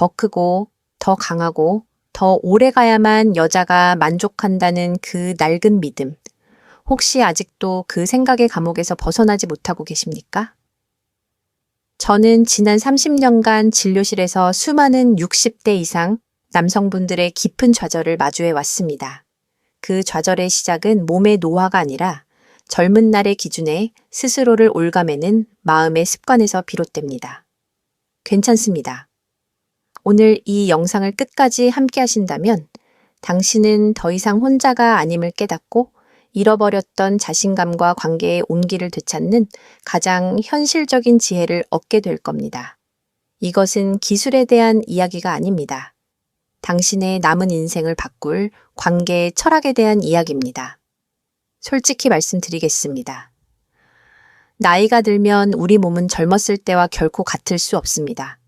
더 크고 더 강하고 더 오래 가야만 여자가 만족한다는 그 낡은 믿음. 혹시 아직도 그 생각의 감옥에서 벗어나지 못하고 계십니까? 저는 지난 30년간 진료실에서 수많은 60대 이상 남성분들의 깊은 좌절을 마주해 왔습니다. 그 좌절의 시작은 몸의 노화가 아니라 젊은 날의 기준에 스스로를 옭아매는 마음의 습관에서 비롯됩니다. 괜찮습니다. 오늘 이 영상을 끝까지 함께 하신다면 당신은 더 이상 혼자가 아님을 깨닫고 잃어버렸던 자신감과 관계의 온기를 되찾는 가장 현실적인 지혜를 얻게 될 겁니다. 이것은 기술에 대한 이야기가 아닙니다. 당신의 남은 인생을 바꿀 관계의 철학에 대한 이야기입니다. 솔직히 말씀드리겠습니다. 나이가 들면 우리 몸은 젊었을 때와 결코 같을 수 없습니다.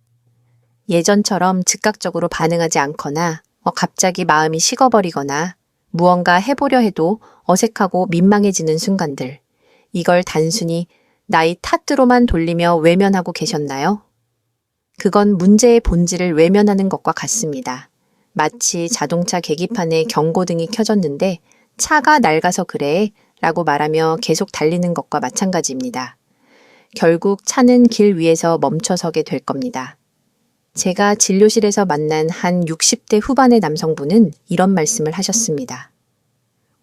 예전처럼 즉각적으로 반응하지 않거나 갑자기 마음이 식어버리거나 무언가 해보려 해도 어색하고 민망해지는 순간들. 이걸 단순히 나이 탓으로만 돌리며 외면하고 계셨나요? 그건 문제의 본질을 외면하는 것과 같습니다. 마치 자동차 계기판에 경고등이 켜졌는데 차가 낡아서 그래 라고 말하며 계속 달리는 것과 마찬가지입니다. 결국 차는 길 위에서 멈춰서게 될 겁니다. 제가 진료실에서 만난 한 60대 후반의 남성분은 이런 말씀을 하셨습니다.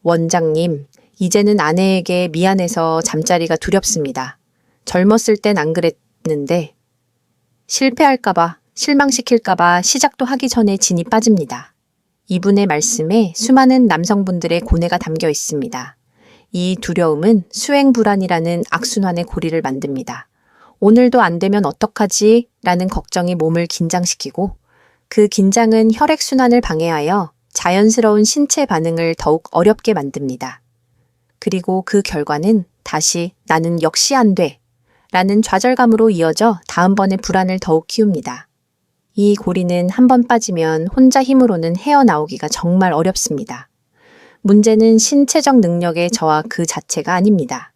원장님, 이제는 아내에게 미안해서 잠자리가 두렵습니다. 젊었을 땐 안 그랬는데 실패할까봐, 실망시킬까봐 시작도 하기 전에 진이 빠집니다. 이분의 말씀에 수많은 남성분들의 고뇌가 담겨 있습니다. 이 두려움은 수행불안이라는 악순환의 고리를 만듭니다. 오늘도 안 되면 어떡하지? 라는 걱정이 몸을 긴장시키고 그 긴장은 혈액순환을 방해하여 자연스러운 신체 반응을 더욱 어렵게 만듭니다. 그리고 그 결과는 다시 나는 역시 안 돼 라는 좌절감으로 이어져 다음번에 불안을 더욱 키웁니다. 이 고리는 한번 빠지면 혼자 힘으로는 헤어나오기가 정말 어렵습니다. 문제는 신체적 능력의 저하 그 자체가 아닙니다.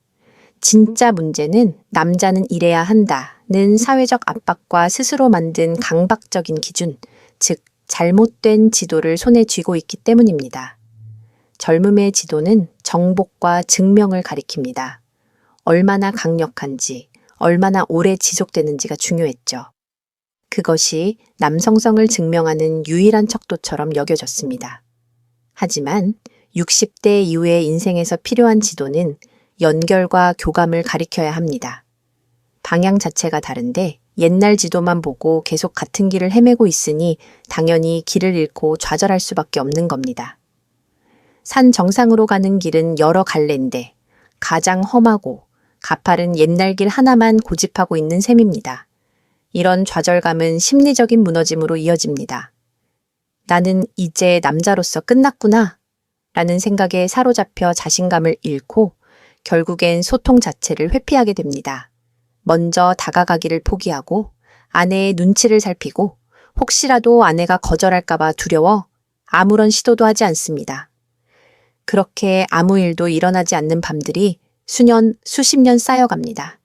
진짜 문제는 남자는 이래야 한다는 사회적 압박과 스스로 만든 강박적인 기준, 즉 잘못된 지도를 손에 쥐고 있기 때문입니다. 젊음의 지도는 정복과 증명을 가리킵니다. 얼마나 강력한지, 얼마나 오래 지속되는지가 중요했죠. 그것이 남성성을 증명하는 유일한 척도처럼 여겨졌습니다. 하지만 60대 이후의 인생에서 필요한 지도는 연결과 교감을 가리켜야 합니다. 방향 자체가 다른데 옛날 지도만 보고 계속 같은 길을 헤매고 있으니 당연히 길을 잃고 좌절할 수밖에 없는 겁니다. 산 정상으로 가는 길은 여러 갈래인데 가장 험하고 가파른 옛날 길 하나만 고집하고 있는 셈입니다. 이런 좌절감은 심리적인 무너짐으로 이어집니다. 나는 이제 남자로서 끝났구나 라는 생각에 사로잡혀 자신감을 잃고 결국엔 소통 자체를 회피하게 됩니다. 먼저 다가가기를 포기하고 아내의 눈치를 살피고 혹시라도 아내가 거절할까봐 두려워 아무런 시도도 하지 않습니다. 그렇게 아무 일도 일어나지 않는 밤들이 수년, 수십 년 쌓여갑니다.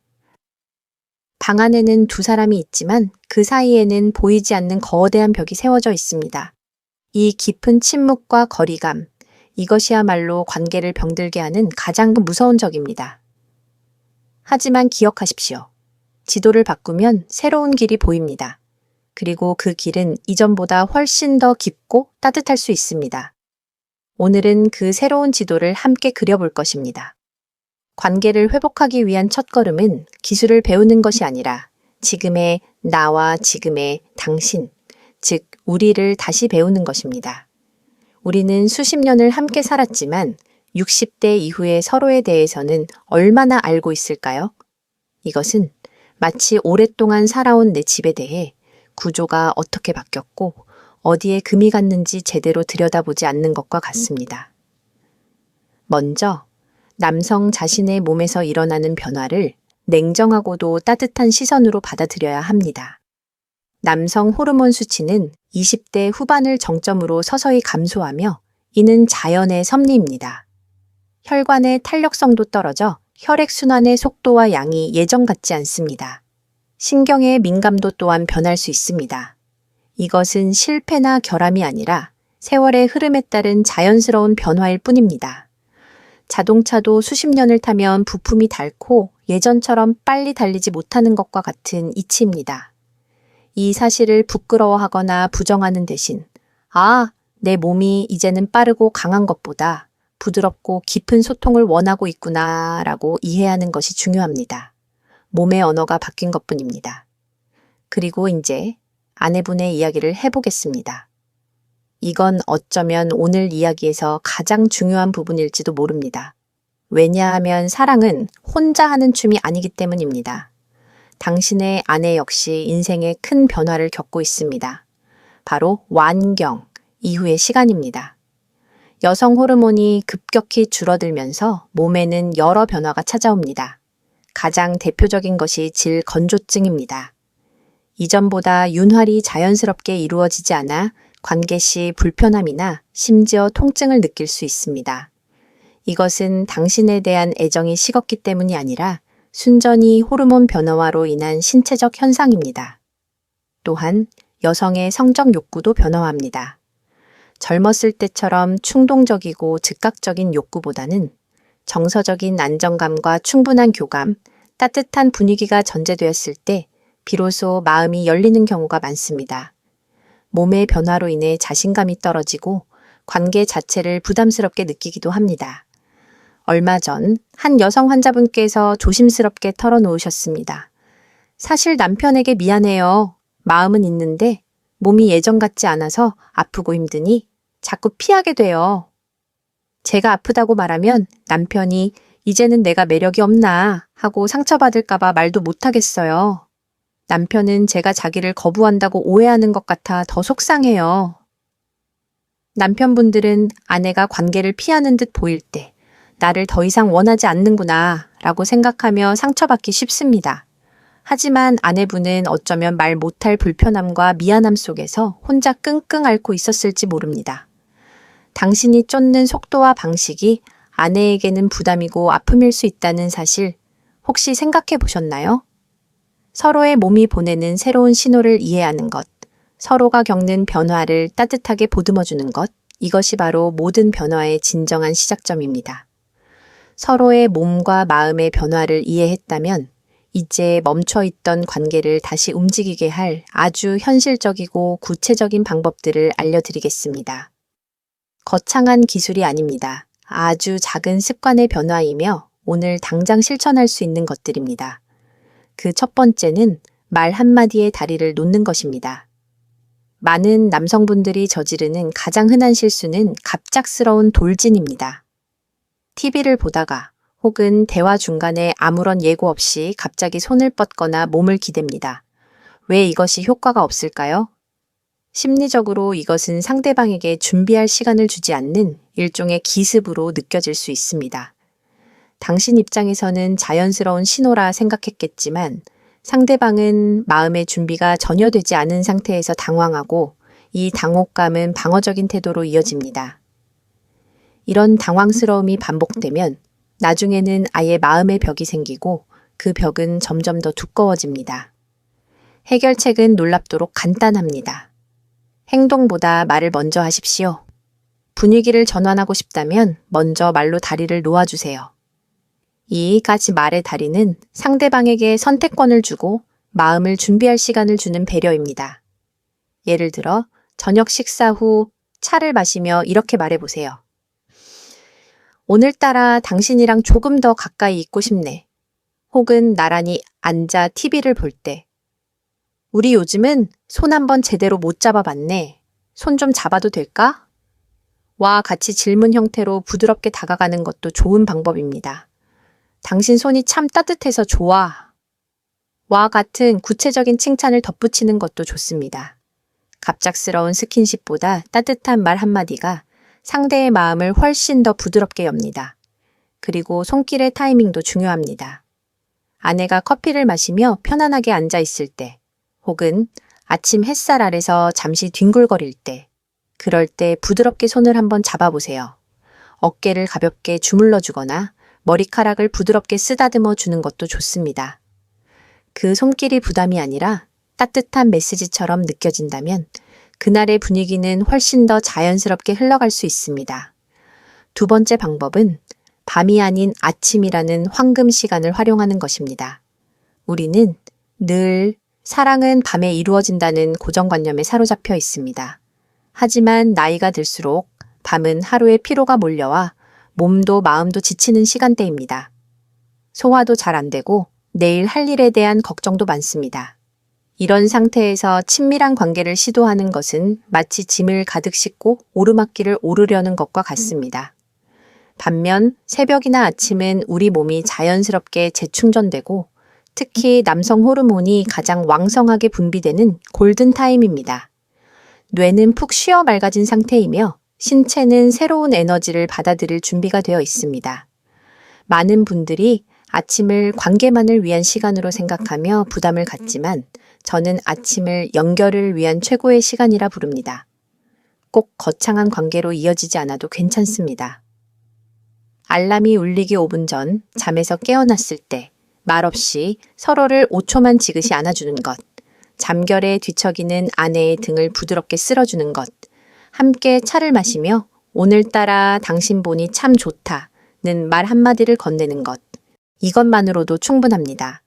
방 안에는 두 사람이 있지만 그 사이에는 보이지 않는 거대한 벽이 세워져 있습니다. 이 깊은 침묵과 거리감, 이것이야말로 관계를 병들게 하는 가장 무서운 적입니다. 하지만 기억하십시오. 지도를 바꾸면 새로운 길이 보입니다. 그리고 그 길은 이전보다 훨씬 더 깊고 따뜻할 수 있습니다. 오늘은 그 새로운 지도를 함께 그려볼 것입니다. 관계를 회복하기 위한 첫걸음은 기술을 배우는 것이 아니라 지금의 나와 지금의 당신, 즉 우리를 다시 배우는 것입니다. 우리는 수십 년을 함께 살았지만 60대 이후에 서로에 대해서는 얼마나 알고 있을까요? 이것은 마치 오랫동안 살아온 내 집에 대해 구조가 어떻게 바뀌었고 어디에 금이 갔는지 제대로 들여다보지 않는 것과 같습니다. 먼저 남성 자신의 몸에서 일어나는 변화를 냉정하고도 따뜻한 시선으로 받아들여야 합니다. 남성 호르몬 수치는 20대 후반을 정점으로 서서히 감소하며 이는 자연의 섭리입니다. 혈관의 탄력성도 떨어져 혈액순환의 속도와 양이 예전 같지 않습니다. 신경의 민감도 또한 변할 수 있습니다. 이것은 실패나 결함이 아니라 세월의 흐름에 따른 자연스러운 변화일 뿐입니다. 자동차도 수십 년을 타면 부품이 닳고 예전처럼 빨리 달리지 못하는 것과 같은 이치입니다. 이 사실을 부끄러워하거나 부정하는 대신 내 몸이 이제는 빠르고 강한 것보다 부드럽고 깊은 소통을 원하고 있구나 라고 이해하는 것이 중요합니다. 몸의 언어가 바뀐 것뿐입니다. 그리고 이제 아내분의 이야기를 해보겠습니다. 이건 어쩌면 오늘 이야기에서 가장 중요한 부분일지도 모릅니다. 왜냐하면 사랑은 혼자 하는 춤이 아니기 때문입니다. 당신의 아내 역시 인생에 큰 변화를 겪고 있습니다. 바로 완경 이후의 시간입니다. 여성 호르몬이 급격히 줄어들면서 몸에는 여러 변화가 찾아옵니다. 가장 대표적인 것이 질건조증입니다. 이전보다 윤활이 자연스럽게 이루어지지 않아 관계 시 불편함이나 심지어 통증을 느낄 수 있습니다. 이것은 당신에 대한 애정이 식었기 때문이 아니라 순전히 호르몬 변화로 인한 신체적 현상입니다. 또한 여성의 성적 욕구도 변화합니다. 젊었을 때처럼 충동적이고 즉각적인 욕구보다는 정서적인 안정감과 충분한 교감, 따뜻한 분위기가 전제되었을 때 비로소 마음이 열리는 경우가 많습니다. 몸의 변화로 인해 자신감이 떨어지고 관계 자체를 부담스럽게 느끼기도 합니다. 얼마 전 한 여성 환자분께서 조심스럽게 털어놓으셨습니다. 사실 남편에게 미안해요. 마음은 있는데 몸이 예전 같지 않아서 아프고 힘드니 자꾸 피하게 돼요. 제가 아프다고 말하면 남편이 이제는 내가 매력이 없나 하고 상처받을까봐 말도 못하겠어요. 남편은 제가 자기를 거부한다고 오해하는 것 같아 더 속상해요. 남편분들은 아내가 관계를 피하는 듯 보일 때 나를 더 이상 원하지 않는구나 라고 생각하며 상처받기 쉽습니다. 하지만 아내분은 어쩌면 말 못할 불편함과 미안함 속에서 혼자 끙끙 앓고 있었을지 모릅니다. 당신이 쫓는 속도와 방식이 아내에게는 부담이고 아픔일 수 있다는 사실 혹시 생각해 보셨나요? 서로의 몸이 보내는 새로운 신호를 이해하는 것, 서로가 겪는 변화를 따뜻하게 보듬어주는 것, 이것이 바로 모든 변화의 진정한 시작점입니다. 서로의 몸과 마음의 변화를 이해했다면 이제 멈춰있던 관계를 다시 움직이게 할 아주 현실적이고 구체적인 방법들을 알려드리겠습니다. 거창한 기술이 아닙니다. 아주 작은 습관의 변화이며 오늘 당장 실천할 수 있는 것들입니다. 그 첫 번째는 말 한마디에 다리를 놓는 것입니다. 많은 남성분들이 저지르는 가장 흔한 실수는 갑작스러운 돌진입니다. TV를 보다가 혹은 대화 중간에 아무런 예고 없이 갑자기 손을 뻗거나 몸을 기댑니다. 왜 이것이 효과가 없을까요? 심리적으로 이것은 상대방에게 준비할 시간을 주지 않는 일종의 기습으로 느껴질 수 있습니다. 당신 입장에서는 자연스러운 신호라 생각했겠지만 상대방은 마음의 준비가 전혀 되지 않은 상태에서 당황하고 이 당혹감은 방어적인 태도로 이어집니다. 이런 당황스러움이 반복되면 나중에는 아예 마음의 벽이 생기고 그 벽은 점점 더 두꺼워집니다. 해결책은 놀랍도록 간단합니다. 행동보다 말을 먼저 하십시오. 분위기를 전환하고 싶다면 먼저 말로 다리를 놓아주세요. 이 가지 말의 다리는 상대방에게 선택권을 주고 마음을 준비할 시간을 주는 배려입니다. 예를 들어 저녁 식사 후 차를 마시며 이렇게 말해보세요. 오늘따라 당신이랑 조금 더 가까이 있고 싶네. 혹은 나란히 앉아 TV를 볼 때. 우리 요즘은 손 한번 제대로 못 잡아봤네. 손 좀 잡아도 될까? 와 같이 질문 형태로 부드럽게 다가가는 것도 좋은 방법입니다. 당신 손이 참 따뜻해서 좋아. 와 같은 구체적인 칭찬을 덧붙이는 것도 좋습니다. 갑작스러운 스킨십보다 따뜻한 말 한마디가 상대의 마음을 훨씬 더 부드럽게 엽니다. 그리고 손길의 타이밍도 중요합니다. 아내가 커피를 마시며 편안하게 앉아 있을 때, 혹은 아침 햇살 아래서 잠시 뒹굴거릴 때, 그럴 때 부드럽게 손을 한번 잡아보세요. 어깨를 가볍게 주물러 주거나 머리카락을 부드럽게 쓰다듬어 주는 것도 좋습니다. 그 손길이 부담이 아니라 따뜻한 메시지처럼 느껴진다면 그날의 분위기는 훨씬 더 자연스럽게 흘러갈 수 있습니다. 두 번째 방법은 밤이 아닌 아침이라는 황금 시간을 활용하는 것입니다. 우리는 늘 사랑은 밤에 이루어진다는 고정관념에 사로잡혀 있습니다. 하지만 나이가 들수록 밤은 하루의 피로가 몰려와 몸도 마음도 지치는 시간대입니다. 소화도 잘 안 되고 내일 할 일에 대한 걱정도 많습니다. 이런 상태에서 친밀한 관계를 시도하는 것은 마치 짐을 가득 싣고 오르막길을 오르려는 것과 같습니다. 반면 새벽이나 아침은 우리 몸이 자연스럽게 재충전되고 특히 남성 호르몬이 가장 왕성하게 분비되는 골든타임입니다. 뇌는 푹 쉬어 맑아진 상태이며 신체는 새로운 에너지를 받아들일 준비가 되어 있습니다. 많은 분들이 아침을 관계만을 위한 시간으로 생각하며 부담을 갖지만 저는 아침을 연결을 위한 최고의 시간이라 부릅니다. 꼭 거창한 관계로 이어지지 않아도 괜찮습니다. 알람이 울리기 5분 전 잠에서 깨어났을 때 말없이 서로를 5초만 지그시 안아주는 것, 잠결에 뒤척이는 아내의 등을 부드럽게 쓸어주는 것, 함께 차를 마시며 오늘따라 당신 보니 참 좋다는 말 한마디를 건네는 것, 이것만으로도 충분합니다.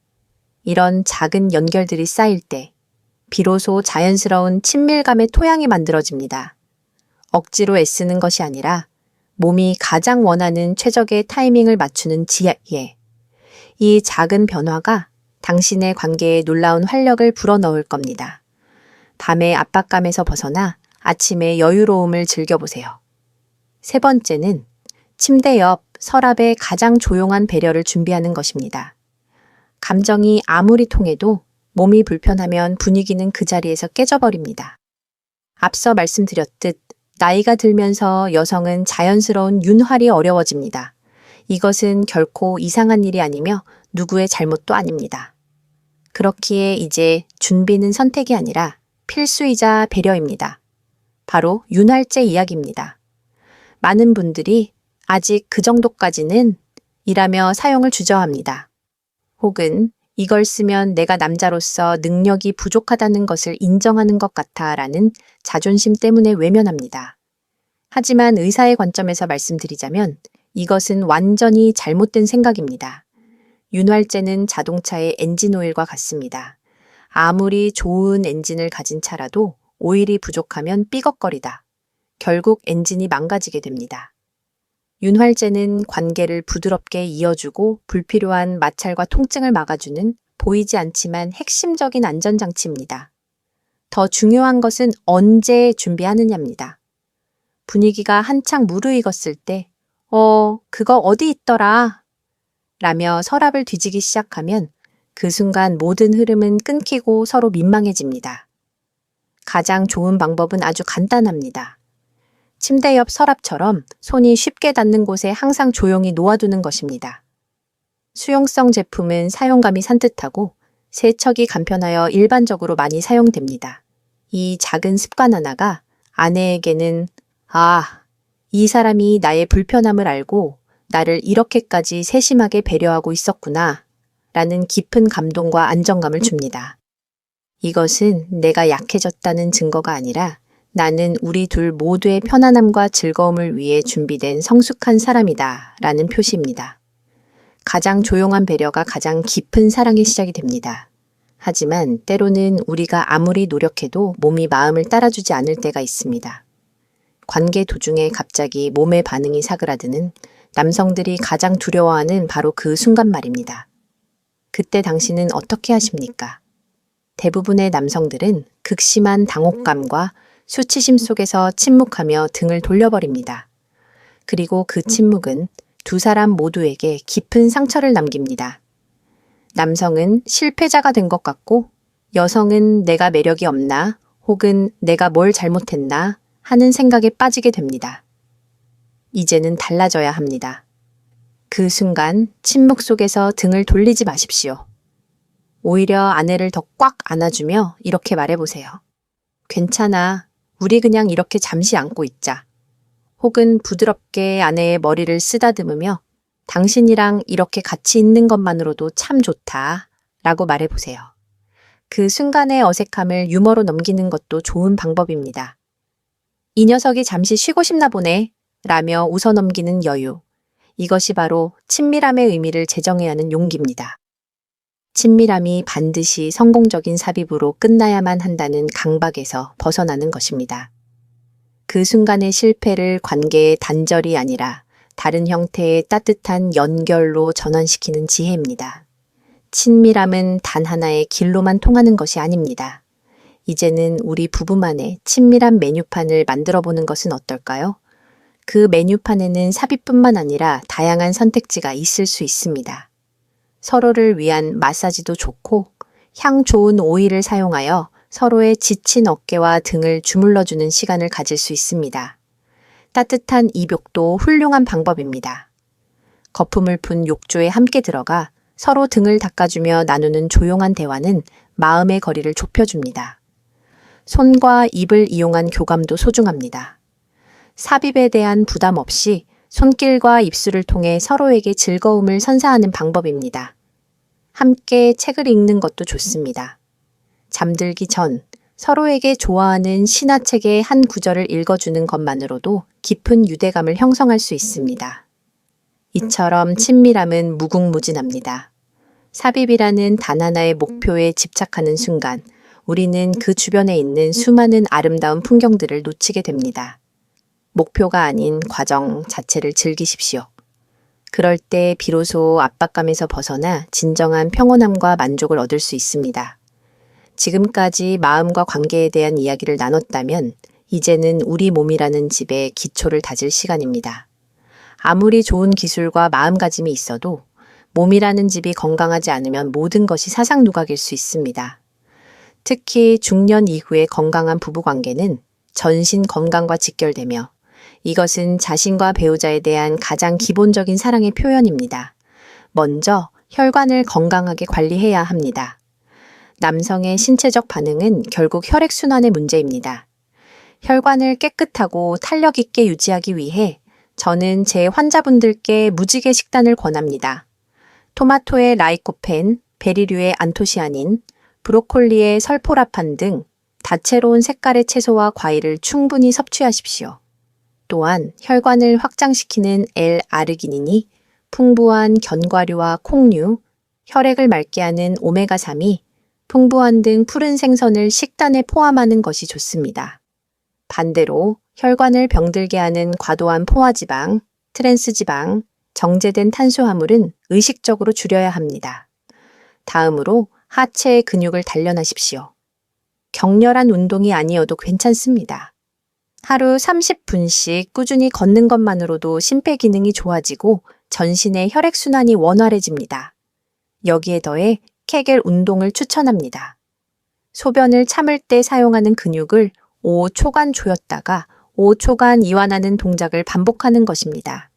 이런 작은 연결들이 쌓일 때 비로소 자연스러운 친밀감의 토양이 만들어집니다. 억지로 애쓰는 것이 아니라 몸이 가장 원하는 최적의 타이밍을 맞추는 지혜. 이 작은 변화가 당신의 관계에 놀라운 활력을 불어넣을 겁니다. 밤의 압박감에서 벗어나 아침의 여유로움을 즐겨보세요. 세 번째는 침대 옆 서랍에 가장 조용한 배려를 준비하는 것입니다. 감정이 아무리 통해도 몸이 불편하면 분위기는 그 자리에서 깨져버립니다. 앞서 말씀드렸듯 나이가 들면서 여성은 자연스러운 윤활이 어려워집니다. 이것은 결코 이상한 일이 아니며 누구의 잘못도 아닙니다. 그렇기에 이제 준비는 선택이 아니라 필수이자 배려입니다. 바로 윤활제 이야기입니다. 많은 분들이 아직 그 정도까지는 이라며 사용을 주저합니다. 혹은 이걸 쓰면 내가 남자로서 능력이 부족하다는 것을 인정하는 것 같아라는 자존심 때문에 외면합니다. 하지만 의사의 관점에서 말씀드리자면 이것은 완전히 잘못된 생각입니다. 윤활제는 자동차의 엔진 오일과 같습니다. 아무리 좋은 엔진을 가진 차라도 오일이 부족하면 삐걱거리다. 결국 엔진이 망가지게 됩니다. 윤활제는 관계를 부드럽게 이어주고 불필요한 마찰과 통증을 막아주는 보이지 않지만 핵심적인 안전장치입니다. 더 중요한 것은 언제 준비하느냐입니다. 분위기가 한창 무르익었을 때 그거 어디 있더라? 라며 서랍을 뒤지기 시작하면 그 순간 모든 흐름은 끊기고 서로 민망해집니다. 가장 좋은 방법은 아주 간단합니다. 침대 옆 서랍처럼 손이 쉽게 닿는 곳에 항상 조용히 놓아두는 것입니다. 수용성 제품은 사용감이 산뜻하고 세척이 간편하여 일반적으로 많이 사용됩니다. 이 작은 습관 하나가 아내에게는 이 사람이 나의 불편함을 알고 나를 이렇게까지 세심하게 배려하고 있었구나 라는 깊은 감동과 안정감을 줍니다. 이것은 내가 약해졌다는 증거가 아니라 나는 우리 둘 모두의 편안함과 즐거움을 위해 준비된 성숙한 사람이다 라는 표시입니다. 가장 조용한 배려가 가장 깊은 사랑의 시작이 됩니다. 하지만 때로는 우리가 아무리 노력해도 몸이 마음을 따라주지 않을 때가 있습니다. 관계 도중에 갑자기 몸의 반응이 사그라드는 남성들이 가장 두려워하는 바로 그 순간 말입니다. 그때 당신은 어떻게 하십니까? 대부분의 남성들은 극심한 당혹감과 수치심 속에서 침묵하며 등을 돌려버립니다. 그리고 그 침묵은 두 사람 모두에게 깊은 상처를 남깁니다. 남성은 실패자가 된 것 같고 여성은 내가 매력이 없나 혹은 내가 뭘 잘못했나 하는 생각에 빠지게 됩니다. 이제는 달라져야 합니다. 그 순간 침묵 속에서 등을 돌리지 마십시오. 오히려 아내를 더 꽉 안아주며 이렇게 말해보세요. 괜찮아. 우리 그냥 이렇게 잠시 안고 있자. 혹은 부드럽게 아내의 머리를 쓰다듬으며 당신이랑 이렇게 같이 있는 것만으로도 참 좋다 라고 말해보세요. 그 순간의 어색함을 유머로 넘기는 것도 좋은 방법입니다. 이 녀석이 잠시 쉬고 싶나 보네 라며 웃어넘기는 여유. 이것이 바로 친밀함의 의미를 제정해야 하는 용기입니다. 친밀함이 반드시 성공적인 삽입으로 끝나야만 한다는 강박에서 벗어나는 것입니다. 그 순간의 실패를 관계의 단절이 아니라 다른 형태의 따뜻한 연결로 전환시키는 지혜입니다. 친밀함은 단 하나의 길로만 통하는 것이 아닙니다. 이제는 우리 부부만의 친밀한 메뉴판을 만들어 보는 것은 어떨까요? 그 메뉴판에는 삽입뿐만 아니라 다양한 선택지가 있을 수 있습니다. 서로를 위한 마사지도 좋고 향 좋은 오일을 사용하여 서로의 지친 어깨와 등을 주물러주는 시간을 가질 수 있습니다. 따뜻한 입욕도 훌륭한 방법입니다. 거품을 푼 욕조에 함께 들어가 서로 등을 닦아주며 나누는 조용한 대화는 마음의 거리를 좁혀줍니다. 손과 입을 이용한 교감도 소중합니다. 삽입에 대한 부담 없이 손길과 입술을 통해 서로에게 즐거움을 선사하는 방법입니다. 함께 책을 읽는 것도 좋습니다. 잠들기 전 서로에게 좋아하는 신화책의 한 구절을 읽어주는 것만으로도 깊은 유대감을 형성할 수 있습니다. 이처럼 친밀함은 무궁무진합니다. 삽입이라는 단 하나의 목표에 집착하는 순간 우리는 그 주변에 있는 수많은 아름다운 풍경들을 놓치게 됩니다. 목표가 아닌 과정 자체를 즐기십시오. 그럴 때 비로소 압박감에서 벗어나 진정한 평온함과 만족을 얻을 수 있습니다. 지금까지 마음과 관계에 대한 이야기를 나눴다면 이제는 우리 몸이라는 집의 기초를 다질 시간입니다. 아무리 좋은 기술과 마음가짐이 있어도 몸이라는 집이 건강하지 않으면 모든 것이 사상누각일 수 있습니다. 특히 중년 이후의 건강한 부부관계는 전신 건강과 직결되며 이것은 자신과 배우자에 대한 가장 기본적인 사랑의 표현입니다. 먼저 혈관을 건강하게 관리해야 합니다. 남성의 신체적 반응은 결국 혈액순환의 문제입니다. 혈관을 깨끗하고 탄력 있게 유지하기 위해 저는 제 환자분들께 무지개 식단을 권합니다. 토마토의 라이코펜, 베리류의 안토시아닌, 브로콜리의 설포라판 등 다채로운 색깔의 채소와 과일을 충분히 섭취하십시오. 또한 혈관을 확장시키는 L-아르기닌이 풍부한 견과류와 콩류, 혈액을 맑게 하는 오메가3이 풍부한 등 푸른 생선을 식단에 포함하는 것이 좋습니다. 반대로 혈관을 병들게 하는 과도한 포화지방, 트랜스지방, 정제된 탄수화물은 의식적으로 줄여야 합니다. 다음으로 하체의 근육을 단련하십시오. 격렬한 운동이 아니어도 괜찮습니다. 하루 30분씩 꾸준히 걷는 것만으로도 심폐기능이 좋아지고 전신의 혈액순환이 원활해집니다. 여기에 더해 케겔 운동을 추천합니다. 소변을 참을 때 사용하는 근육을 5초간 조였다가 5초간 이완하는 동작을 반복하는 것입니다.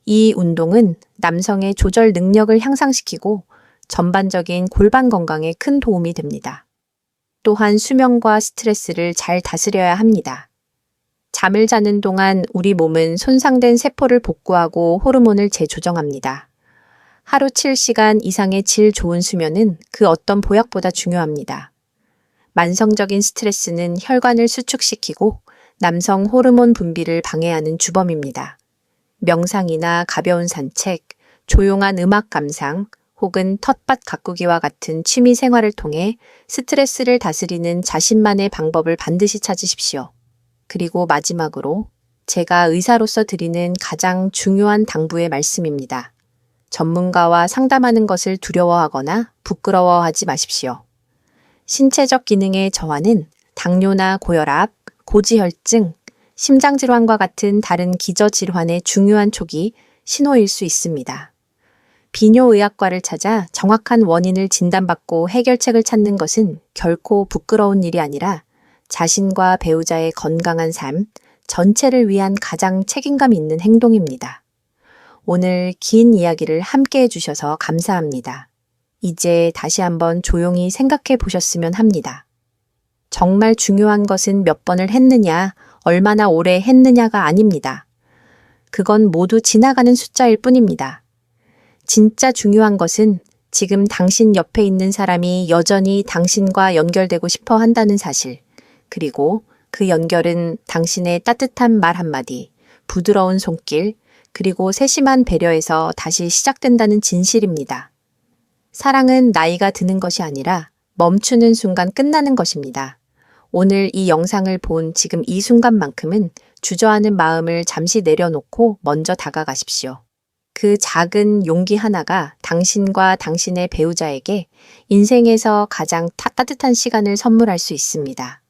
이 운동은 남성의 조절 능력을 향상시키고 전반적인 골반 건강에 큰 도움이 됩니다. 또한 수면과 스트레스를 잘 다스려야 합니다. 잠을 자는 동안 우리 몸은 손상된 세포를 복구하고 호르몬을 재조정합니다. 하루 7시간 이상의 질 좋은 수면은 그 어떤 보약보다 중요합니다. 만성적인 스트레스는 혈관을 수축시키고 남성 호르몬 분비를 방해하는 주범입니다. 명상이나 가벼운 산책, 조용한 음악 감상, 혹은 텃밭 가꾸기와 같은 취미 생활을 통해 스트레스를 다스리는 자신만의 방법을 반드시 찾으십시오. 그리고 마지막으로 제가 의사로서 드리는 가장 중요한 당부의 말씀입니다. 전문가와 상담하는 것을 두려워하거나 부끄러워하지 마십시오. 신체적 기능의 저하는 당뇨나 고혈압, 고지혈증, 심장질환과 같은 다른 기저질환의 중요한 초기 신호일 수 있습니다. 비뇨의학과를 찾아 정확한 원인을 진단받고 해결책을 찾는 것은 결코 부끄러운 일이 아니라 자신과 배우자의 건강한 삶 전체를 위한 가장 책임감 있는 행동입니다. 오늘 긴 이야기를 함께 해주셔서 감사합니다. 이제 다시 한번 조용히 생각해 보셨으면 합니다. 정말 중요한 것은 몇 번을 했느냐, 얼마나 오래 했느냐가 아닙니다. 그건 모두 지나가는 숫자일 뿐입니다. 진짜 중요한 것은 지금 당신 옆에 있는 사람이 여전히 당신과 연결되고 싶어 한다는 사실, 그리고 그 연결은 당신의 따뜻한 말 한마디, 부드러운 손길, 그리고 세심한 배려에서 다시 시작된다는 진실입니다. 사랑은 나이가 드는 것이 아니라 멈추는 순간 끝나는 것입니다. 오늘 이 영상을 본 지금 이 순간만큼은 주저하는 마음을 잠시 내려놓고 먼저 다가가십시오. 그 작은 용기 하나가 당신과 당신의 배우자에게 인생에서 가장 따뜻한 시간을 선물할 수 있습니다.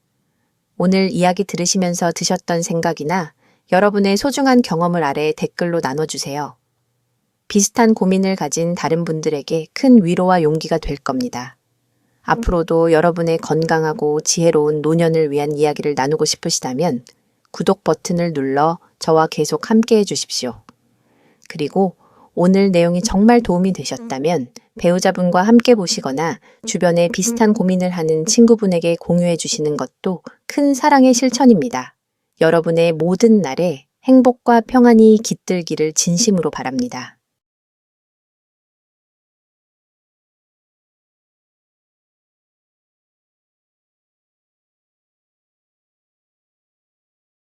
오늘 이야기 들으시면서 드셨던 생각이나 여러분의 소중한 경험을 아래 댓글로 나눠주세요. 비슷한 고민을 가진 다른 분들에게 큰 위로와 용기가 될 겁니다. 앞으로도 여러분의 건강하고 지혜로운 노년을 위한 이야기를 나누고 싶으시다면 구독 버튼을 눌러 저와 계속 함께 해주십시오. 그리고 오늘 내용이 정말 도움이 되셨다면 배우자분과 함께 보시거나 주변에 비슷한 고민을 하는 친구분에게 공유해 주시는 것도 큰 사랑의 실천입니다. 여러분의 모든 날에 행복과 평안이 깃들기를 진심으로 바랍니다.